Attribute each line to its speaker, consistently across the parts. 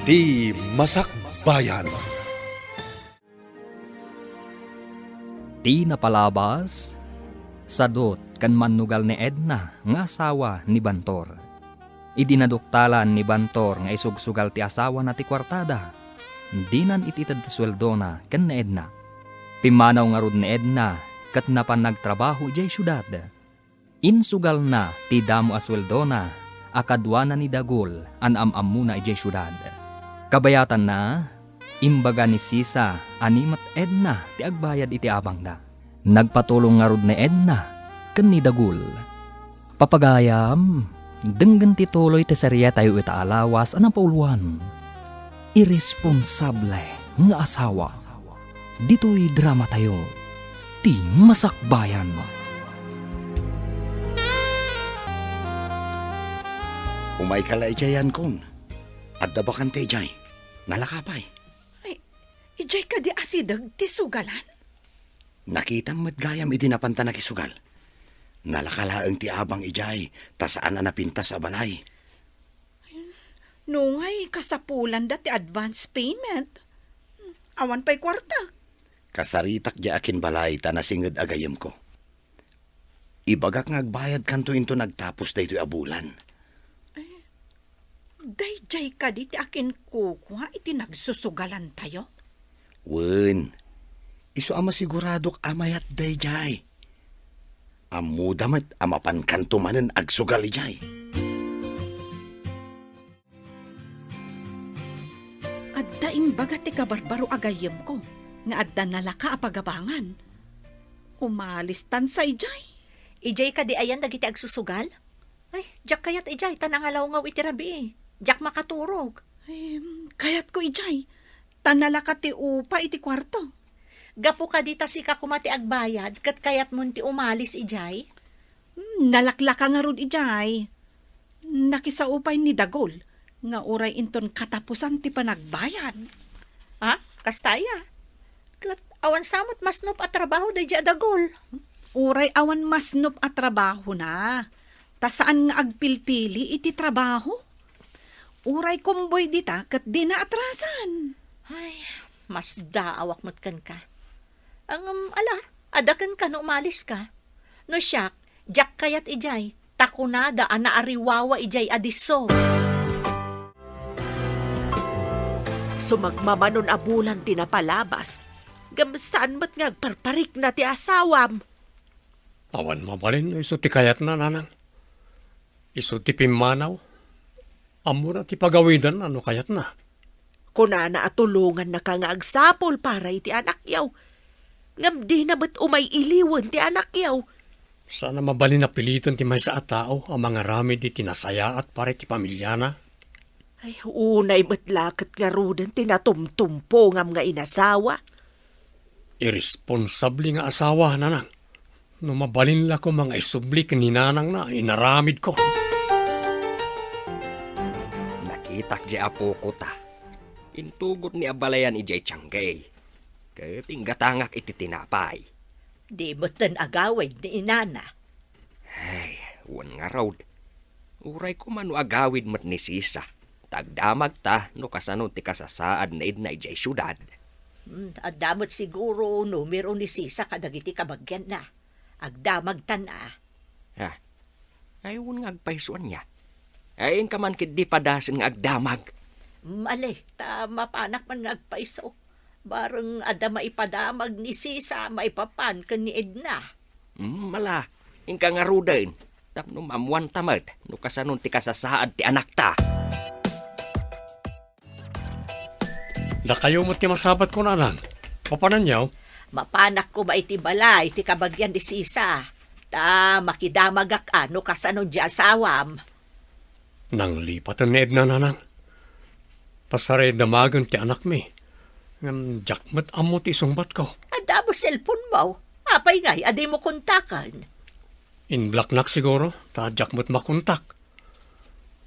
Speaker 1: Iti Masakbayan.
Speaker 2: Ti napalabas, sadot kan manugal ni Edna nga asawa ni Bantor. Idinaduktalan ni Bantor nga isugsugal ti asawa na ti kwartada. Dinan ititad ti sweldo na kan ni Edna. Pimanaw nga rod ni Edna kat napan nagtrabaho jay syudad. Insugal na ti damo asweldo na akadwa na ni Dagol an am muna jay syudad. Kabayatan na, imbaga ni Sisa, animat Edna, ti agbayad iti abang na. Nagpatulong nga rod ni Edna, kan ni Dagul. Papagayam, denggan ti tuloy ti serya tayo itaalawas anang pauluan. Irresponsable nga asawa. Dito'y drama tayo, ti Masakbayan.
Speaker 3: Umay ka la ijayan kon. At dabakan ti ijay. Nalakapay.
Speaker 4: Ay, ijay ka di asidag ti sugalan?
Speaker 3: Nakitang matgayam iti napanta na kisugal. Nalakalaang ti abang ijay, tasaan na napintas sa balay.
Speaker 4: Nungay kasapulan da ti advance payment. Awan pa'y kwarta.
Speaker 3: Kasaritak di akin balay, tanasingad agayam ko. Ibagak nga agbayad kanto into nagtapos da ito'y abulan.
Speaker 4: Dayjay ka di ti akin kukuha iti nagsusugalan tayo.
Speaker 3: Wen, iso ama siguradok amayat dayjay. Amudamat amapan kanto manen agsugal ijay.
Speaker 4: Adda imbaga ti kabarbaro agayem ko, nga adda nalaka apagabangan. Umalistan sa ijay.
Speaker 5: Ijay ka di ayan dagiti agsusugal? Ay, jak kayat ijay, tanangalaw ngaw iti rabi eh. Jak makaturog.
Speaker 4: Ay, kayat ko ijay, tanalaka ti upa iti kwarto.
Speaker 5: Gapo ka di si kakumati agbayad, kat kayat mo ti umalis ijay?
Speaker 4: Nalaklaka nga rod ijay. Nakisaupay ni Dagol, nga uray inton katapusan ti panagbayad.
Speaker 5: Ha? Kastaya? Kat awan samot masnop at trabaho da dya Dagol.
Speaker 4: Uray awan masnop at trabaho na. Ta saan nga agpilpili iti trabaho? Uray kumboy dita kat di na atrasan.
Speaker 5: Ay, mas daawak matkan ka. Ang adakan ka no umalis ka. No siyak, jak kayat ijay, takunada ana ariwawa ijay adiso.
Speaker 6: Sumagmamanon abulan ti napalabas. Gamsaan mat nga agparparik na ti asawam.
Speaker 7: Awan mabalin, iso ti kayat na nanang. Iso ti pimanaw. Amo na ti pagawidan, ano kayat na.
Speaker 6: Kunana at tulungan na ka nga agsapol para iti anak yaw. Ngam di na ba't umay iliwan ti anak yaw.
Speaker 7: Sana mabalin na pilitan ti may sa tao ang mga rami di tinasaya at pare ti pamilyana.
Speaker 6: Ay, unay ba't lakat nga rudan tinatumtumpo ngam nga inasawa.
Speaker 7: Irresponsable nga asawa, nanang. No mabalin la ko mga isubli kaninanang na inaramid ko.
Speaker 2: Itak di apo ko ta. Intugot ni abalayan ijay tsanggay. Katinggatangak iti tinapay.
Speaker 5: Di mo tan agaway ni inana.
Speaker 2: Ay, wan nga raw. Uray ko man agawid mat ni Sisa. Tagdamag ta no kasanon ti kasasaad na idna ijay syudad.
Speaker 5: Adamot siguro numero ni Sisa kadagiti kabagyan na. Agdamag tan na.
Speaker 2: Ha? Ay, wan nga agpaisuan niya. Ay, ka man kid di padasin nga agdamag.
Speaker 5: Mali, mapanak man nga agpaiso. Barang ada maipadamag ni Sisa, maipapan ka ni Edna.
Speaker 2: Mala, ingka nga rudain. Tapno mamuan tamat, no kasanon ti kasasaad ti anak ta.
Speaker 7: Da kayo mo ti masabat ko nanang. Papanan yaw?
Speaker 5: Mapanak ko ba iti balay, iti kabagyan ni Sisa. Ta makidamagak ano kasanon di asawam.
Speaker 7: Nang lipatan ni Edna nanang. Pasare damagan ti anak mi. Ngam jakmat amo ti sungbat ko.
Speaker 5: Adamo cellphone mo. Apay ngay, aday mo kontakan.
Speaker 7: In-blacknak siguro, ta jakmat makontak.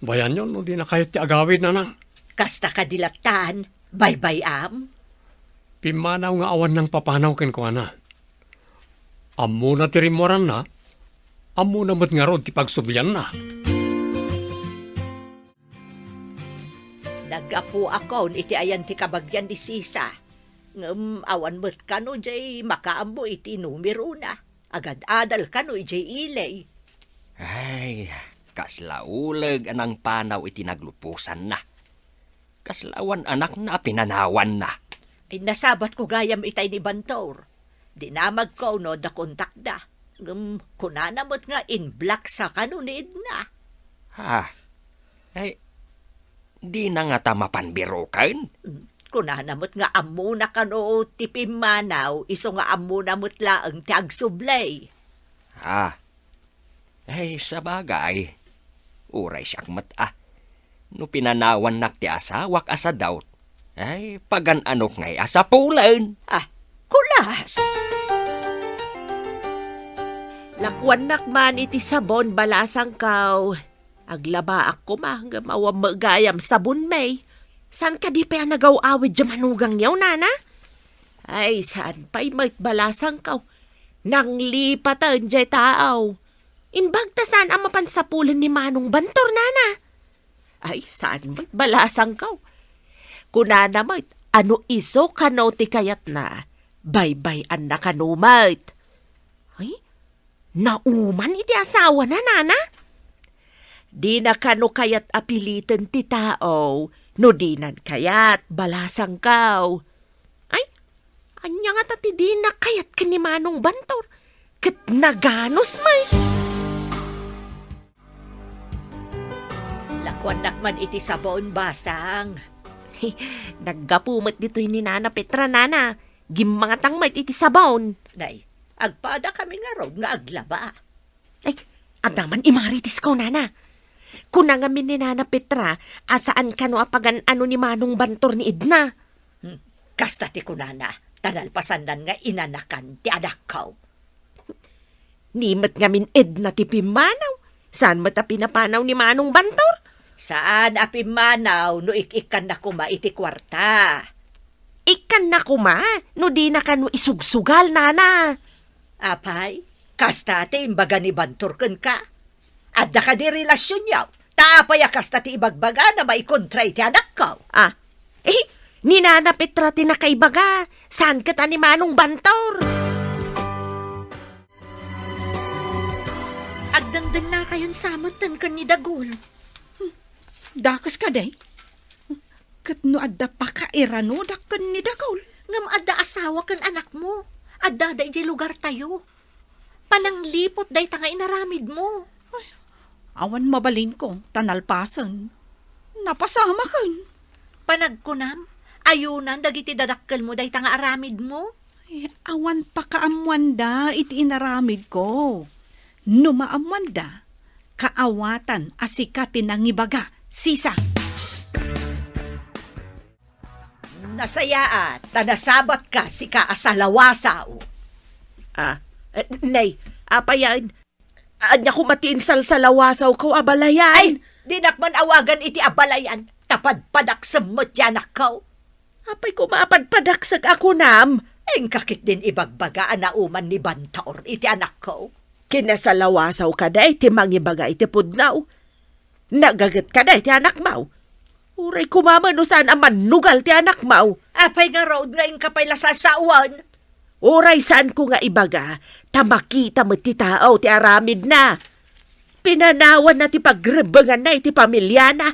Speaker 7: Bayan yun, no di na kayo ti agawid nanang.
Speaker 5: Kasta kadilatan, bye-bye am.
Speaker 7: Pimanaw nga awan ng papanaw ken ko ana. Amo na ti rimoran na. Amo na mat nga rod ti pagsubyan na.
Speaker 5: Gapo ako, iti ayan ti kabagyan di sisa. Ngam, awan mo't kano jay makaambo iti numero na. Agad adal kano jay ilay.
Speaker 2: Ay, kaslaulag anang panaw iti naglupusan na. Kaslawan anak na pinanawan na.
Speaker 5: Ay nasabat ko gayam itay ni Bantor. Dinamag ko no da kontak da. Ngam, kunanamot nga in black sa kanunid na.
Speaker 2: Ha? Ay, di na nga tamapanbirokan?
Speaker 5: Kunanamot nga amuna kano tipim manaw, iso nga amuna mo't laang ti agsublay.
Speaker 2: Ha? Ay, sa bagay. Uray siyak mata. No pinanawan nak ti asawak asa daw. Ay, pagan anok ngay asa pulan.
Speaker 5: Ah, kulas!
Speaker 6: Lakwan nakman iti sabon balasang kaw. Aglaba ako hanggang mawam magayam sabon may. San ka di pa nagaw-awid dyan manugang yaw, nana? Ay, saan pa'y may balasang kaw? Nang lipatan dyan taaw. Imbag ta saan ang mapansapulan ni Manong Bantor, nana? Ay, saan may balasang kaw? Kunana mo't, ano iso kano ti kayat na? Bay-bayan na kanumait. Ay, nauman iti asawa na, nana? Di na kano kayat apilitan ti tao, no di nan kayat balasang kaw. Ay, anya nga tati di na kayat ka ni Manong Bantor. Kat naganos may.
Speaker 5: Lakwan nakman iti sabon basang.
Speaker 6: Naggapumat dito'y ni Nana Petra, nana. Gimangatang may iti sabon.
Speaker 5: Nay, agpada kami nga rod nga aglaba.
Speaker 6: Ay, adaman imaritis ko, nana. Kunangamin ni Nana Petra, asaan ka no apagan ano ni Manong Bantor ni Edna?
Speaker 5: Kasta ti kunana, tanalpasandan nga inanakan ti anak kaw.
Speaker 6: Nimet ngamin Edna ti Pimanaw. Saan mata pinapanaw ni Manong Bantor?
Speaker 5: Saan apimanaw no ikikan na kuma iti kwarta?
Speaker 6: Ikan na kuma, no di na ka no isugsugal, nana.
Speaker 5: Apay, kasta ti imbaga ni Bantor ken ka. Adda ka di relasyon yaw. Tapay kasta ti ibagbaga na maikontray ti anak kaw.
Speaker 6: Ah, ni Nana Petra ti nakaibaga. Saan ka ta ni Manong Bantor?
Speaker 5: Agdandan na kayon samotan kan ni Dagul.
Speaker 4: Dakas ka day. Kat no adda pa ka irano dakkan ni Dagol.
Speaker 5: Ngam adda asawa kan anak mo. Adda da iti lugar tayo. Pananglipot day tanga inaramid mo.
Speaker 4: Awan mabalin ko, tanalpasan. Napasama kan.
Speaker 5: Panagkunam, ayunan dagiti dadakkel mo day tanga aramid mo.
Speaker 4: Ay, awan pa kaamwanda iti inaramid ko. No maamwanda, kaawatan asikatin ng ibaga, sisa.
Speaker 5: Nasaya tanasabat ka si kaasalawasaw.
Speaker 6: Nay, apayan. Anya ko matiinsal sa lawasaw ko abalayan.
Speaker 5: Ay, dinakman awagan iti abalayan. Tapad-padak sa mutyanak ko.
Speaker 6: Apay ko maapadpadaksag ako nam.
Speaker 5: Eng kakit din ibagbagaan na uman ni Bantor iti anak ko.
Speaker 6: Kinasalawasaw ka da iti mangibaga iti pudnaw. Nagagat ka da iti anak mau. Uray kumama no saan aman nugal ti anak mau.
Speaker 5: Apay nga road nga ing kapay lasasawan.
Speaker 6: Uray saan ko nga ibaga, tamakita mo ti tao ti aramid na. Pinanawan na ti pagrebengan na iti pamilya na.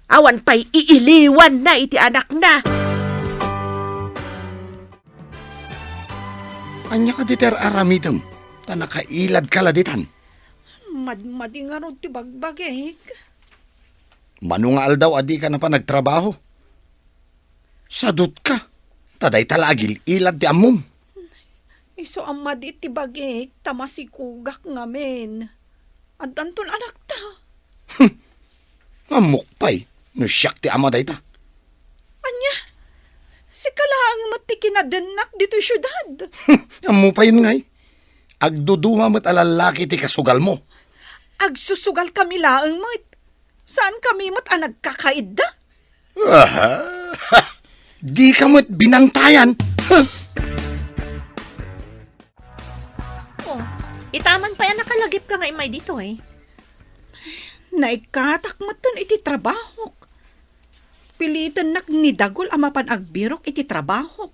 Speaker 6: Awan pa'y iiliwan na iti anak na.
Speaker 3: Anya ka diter aramidem, ta nakailad kaladitan.
Speaker 4: Madi nga ron ti bagbagik.
Speaker 3: Mano nga aldaw adi ka na pa nagtrabaho. Sadot ka, taday talagil ilad ti amom.
Speaker 4: Iso ang madi ti bagik, tamasikugak ngamin. At anton anak ta.
Speaker 3: Amukpay, no siyak ti ama day ta.
Speaker 4: Anya, si kalaang mati kinadanak dito syudad.
Speaker 3: Amupay yun ngay. Agduduma mo't alalaki ti kasugal mo.
Speaker 4: Agsusugal kami laang mo't. Saan kami mo't ang nagkakaida?
Speaker 3: Di ka mo't binantayan.
Speaker 5: Oh, itaman pa yan nakalagip ka nga imay dito eh.
Speaker 4: Naikatak mo iti trabaho. pilitan nak ni Dagol amapan agbirok iti trabaho.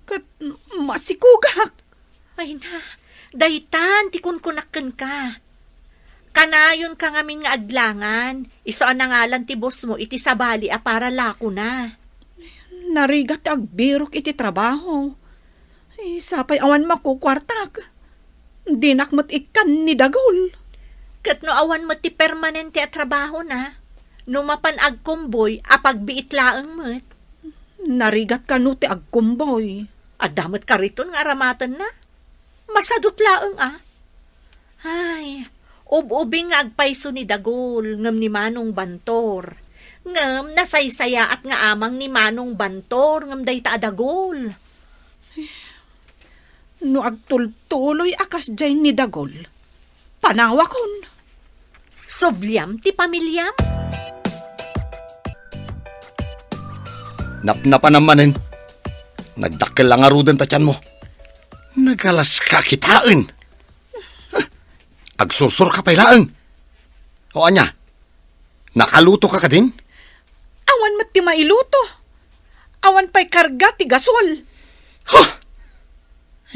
Speaker 4: Kat masikugak.
Speaker 5: Ay na, daytan, tikunkunakken ka. Kanayon ka ngamin nga adlangan, iso anangalan ti boss mo iti sabali para lako na.
Speaker 4: Narigat agbirok iti trabaho. Sapay awan makukwartak. Dinakmat ikan ni Dagol.
Speaker 5: Kat no awan mo ti permanente at trabaho na, numapan agkumboy apagbiit laeng mo't.
Speaker 4: Narigat ka no ti agkumboy.
Speaker 5: Adamot ka rito nga aramatan na. Masadot laeng Ay, ubing nga agpaiso ni Dagol, ngam ni Manong Bantor. Ngam nasaysaya at nga amang ni Manong Bantor, ngam dayta Dagol.
Speaker 4: No agtultuloy akas jay ni Dagol. Panawakon.
Speaker 5: Sobliam ti pamilyam?
Speaker 3: Napnapan namanin. Nagdakkel lang arudan tatyan mo. Nagalas ka kitain. Agsursur ka pailaan. O anya, nakaluto ka din?
Speaker 4: Awan mat ti mailuto. Awan pa'y karga ti gasol.
Speaker 3: Huh!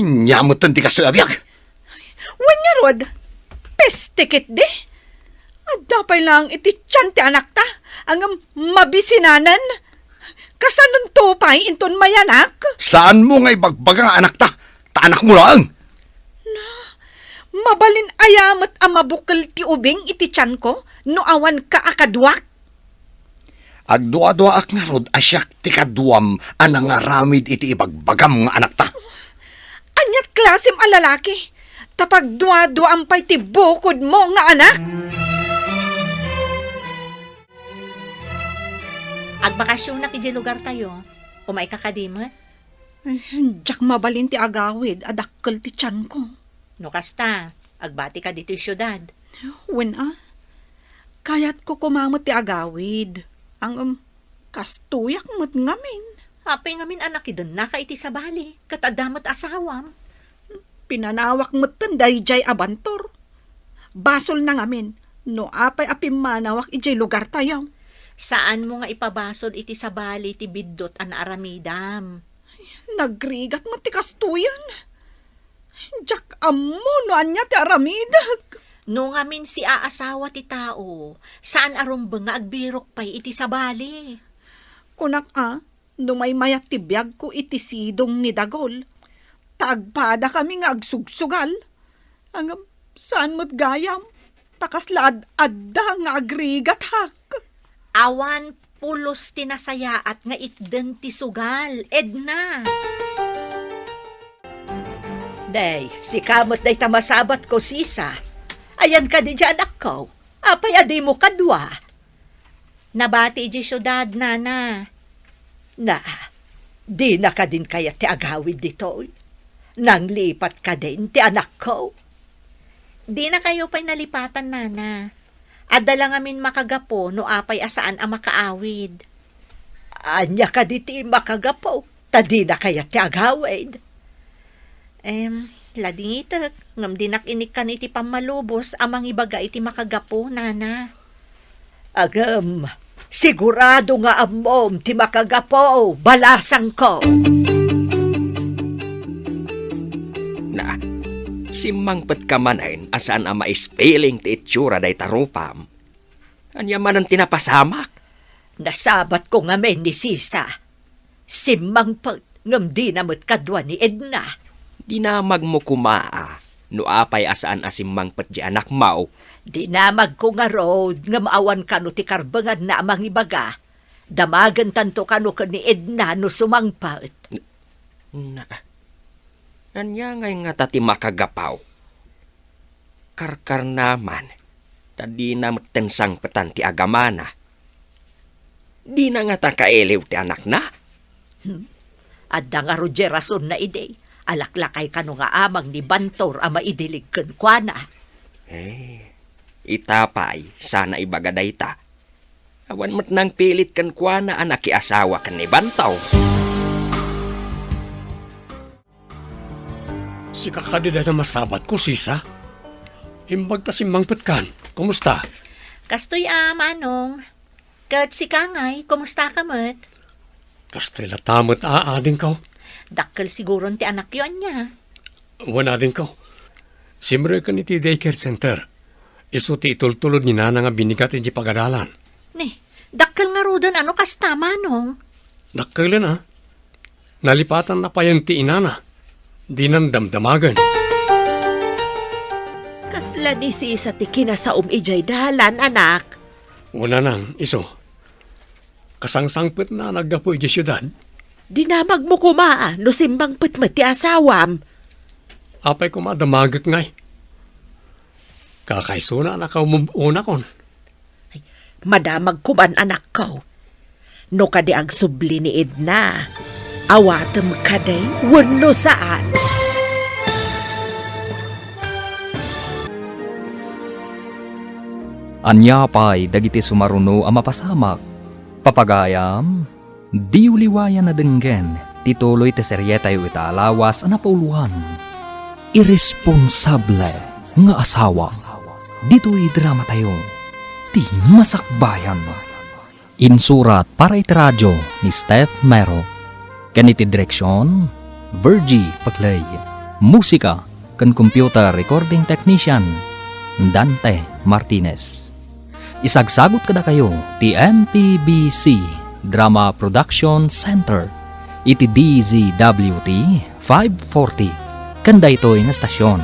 Speaker 3: Nyamutan ti kastoy abiyag.
Speaker 4: Wanya rod. Pestikit de. At dapay lang iti tiyan ti anak ta. Ang mabisinanan. Kasanun tupay inton mayanak.
Speaker 3: Saan mo nga ibagbaga nga anak ta? Ta anak mo lang.
Speaker 4: Mabalin ayamat ang mabukal ti ubing iti tiyan ko. No awan ka akadwak.
Speaker 3: Agdua-dua ak nga rod asyak ti kaduam anang aramid iti ibagbagam nga anak ta.
Speaker 4: Anyat klasim a lalaki. Tapag dua-duam pa'y ti bukod mo nga anak.
Speaker 5: Agbakasyon na kiji lugar tayo. Umay kakadimot.
Speaker 4: Diyak mabalin ti agawid. Adakkel ti tiyan ko.
Speaker 5: No kasta, agbati ka dito syudad.
Speaker 4: Wen kayat ko kumamot ti agawid. Ang kastuyak mo't ngamin.
Speaker 5: Apay ngamin anak idon na ka iti sabali. Katadamot asawam.
Speaker 4: Pinanawak mo't tanday jay abantor. Basol na ngamin. No apay apim manawak ijay lugar tayo.
Speaker 5: Saan mo nga ipabasol iti sabali ti biddot an aramidam?
Speaker 4: Nagrigat mo't ti kastuyan. Diyak amo no anya ti aramidak.
Speaker 5: No ngamin si aasawa ti tao, saan arumbang nga agbirok pa'y iti sabali?
Speaker 4: Kunak no may mayat ti biyag ko iti sidong ni Dagol. Tagpada kami nga agsugsugal. Ang saan mo't gayam? Takas laad-adda nga agrigat hak.
Speaker 5: Awan pulos tinasayaat nga itden ti sugal, Edna. Day, si kamot day tamasabat ko sisa. Ayan ka di dyan ako. Apay adi mo kadwa. Nabati di syudad, nana. Na, di na ka din kaya ti agawid dito. Nang lipat ka din ti anak ko. Di na kayo pa'y nalipatan, nana. Adala ngamin makagapo no apay asaan ang makaawid. Anya ka di ti makagapo. Tadi na kaya ti agawid. Lading itak, ngam dinak inikan iti pamalubos amang ibaga iti makagapo, nana. Agam, sigurado nga amom ti makagapo, balasang ko.
Speaker 2: Na, simangpet ka manayin asaan ang maispelling ti itsura day tarupam. Anya man ang tinapasamak.
Speaker 5: Nasabat ko nga men ni Sisa. Simangpet, ngam di namot kadwa ni Edna.
Speaker 2: Dinamag mo kumaa, no apay asaan asimangpet di anak mau.
Speaker 5: Dinamag ko nga road, nga maawan ka no ti karbangan na amang ibaga. Damagan tanto ka no ka ni Edna no sumangpet.
Speaker 2: Na, anya ngay nga tati makagapaw. Karkar naman, tadi na tensang petan ti agamana. Di na nga ta kaelew ti anak na.
Speaker 5: Adda nga Roger rason na ide. Alaklakay ka no nga amang ni Bantor ama idilig kenkwana.
Speaker 2: Itapay, sana ibagaday ta. Awan mat nang pilit kenkwana anak asawa kan ni Bantaw.
Speaker 7: Si kakadida na masabat ko, sisa. Imbag ta simangpet kan. Kumusta?
Speaker 5: Kastoy Manong. Kat si Kangay, kumusta ka mat?
Speaker 7: Kastila tamot aading ko.
Speaker 5: Dakkel siguro ti anak yun niya.
Speaker 7: Wala din ko. Simre ka ni ti daycare center. Isu ti itultulod ni nana nga binigat iti pagadalan.
Speaker 5: Ni, dakkel nga rodan ano kasta manong?
Speaker 7: Dakkelan ha. Nalipatan na pa yung ti inana. Di nang damdamagan.
Speaker 6: Kasla ni si isa ti kinasaom ijay dahalan, anak.
Speaker 7: Una nang, iso. Kasangsangpit na naggapo iti syudad.
Speaker 6: Dinamag mo kumaa, no simbang pitmat ti asawam.
Speaker 7: Apay ko madamagak ngay. Kakaisuna na kaumuna kon.
Speaker 6: Madamag kuman anak ko. No kadi ag subli ni Edna. Awatem kaday, wano saan.
Speaker 2: Anya pa'y dagiti sumaruno ang mapasamak. Papagayam, di uliwayan na denggen, tituloy te seryeta yu itaalawas ang napauluhan. Irresponsable nga asawa. Dito'y drama tayo. Di masakbayan. Insurat para itiradyo ni Steph Mero. Ganiti direksyon, Virgie Paglay. Musika kan computer recording technician, Dante Martinez. Isagsagot kada kayo ti MPBC Drama Production Center iti DZWT 540 kanda ito'y nga stasyon.